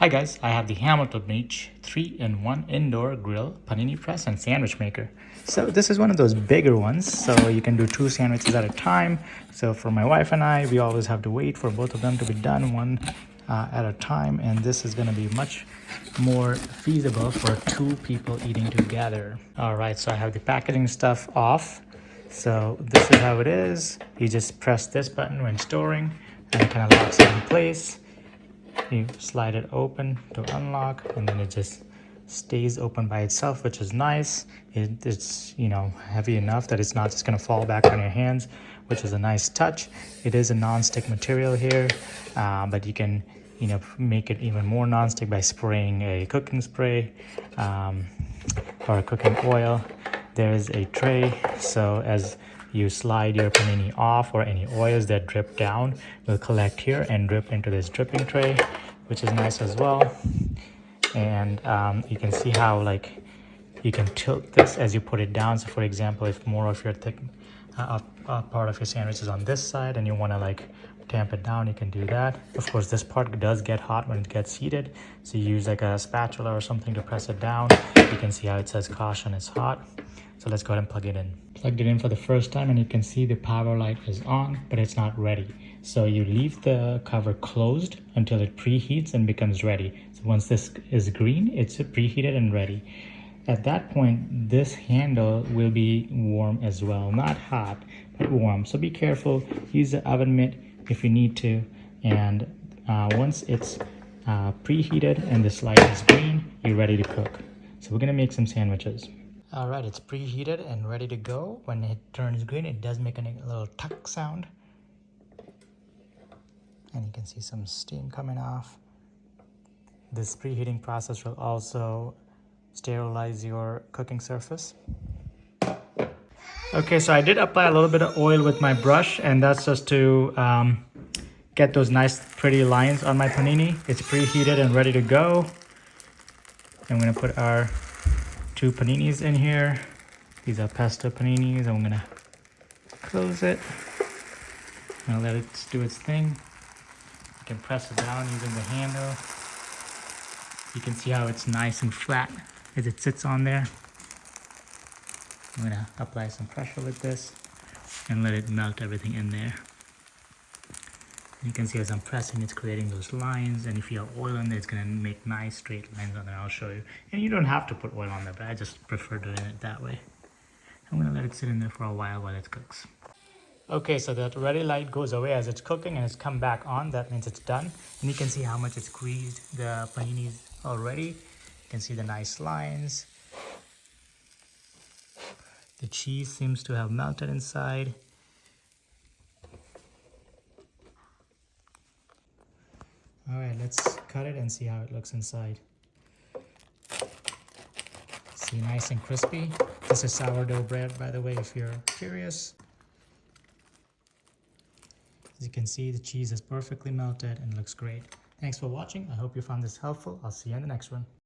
Hi guys, I have the Hamilton Beach 3-in-1 indoor grill, panini press, and sandwich maker. So this is one of those bigger ones, so you can do 2 sandwiches at a time. So for my wife and I, we always have to wait for both of them to be done one at a time, and this is going to be much more feasible for 2 people eating together. All right, so I have the packaging stuff off. So this is how it is. You just press this button when storing, and it kind of locks it in place. You slide it open to unlock, and then it just stays open by itself, which is nice. It's heavy enough that it's not just going to fall back on your hands, which is a nice touch. It is a non-stick material here, but you can make it even more non-stick by spraying a cooking spray or a cooking oil. There is a tray, so as you slide your panini off, or any oils that drip down will collect here and drip into this dripping tray, which is nice as well. And you can see how you can tilt this as you put it down. So for example, if more of your thick part of your sandwich is on this side and you want to tamp it down, you can do that. Of course, this part does get hot when it gets heated, so you use a spatula or something to press it down. You can see how it says caution, it's hot. So let's go ahead and plug it in. Plugged it in for the first time, and you can see the power light is on, but it's not ready. So you leave the cover closed until it preheats and becomes ready. So once this is green, it's preheated and ready. At that point, this handle will be warm as well. Not hot, but warm. So be careful. Use the oven mitt if you need to. And once it's preheated and this light is green, you're ready to cook. So we're gonna make some sandwiches. All right, it's preheated and ready to go. When it turns green, it does make a little tuck sound. And you can see some steam coming off. This preheating process will also sterilize your cooking surface. Okay, so I did apply a little bit of oil with my brush, and that's just to get those nice pretty lines on my panini. It's preheated and ready to go. I'm gonna put our 2 paninis in here. These are pesto paninis. I'm gonna close it. I'm gonna let it do its thing. You can press it down using the handle. You can see how it's nice and flat as it sits on there. I'm gonna apply some pressure with this and let it melt everything in there. You can see as I'm pressing, it's creating those lines, and if you have oil in there, it's gonna make nice straight lines on there. I'll show you. And you don't have to put oil on there, but I just prefer doing it that way. I'm gonna let it sit in there for a while it cooks. Okay, so that ready light goes away as it's cooking, and it's come back on. That means it's done. And you can see how much it's squeezed the paninis already. You can see the nice lines. The cheese seems to have melted inside. All right, let's cut it and see how it looks inside. See, nice and crispy. This is sourdough bread, by the way, if you're curious. As you can see, the cheese is perfectly melted and looks great. Thanks for watching. I hope you found this helpful. I'll see you in the next one.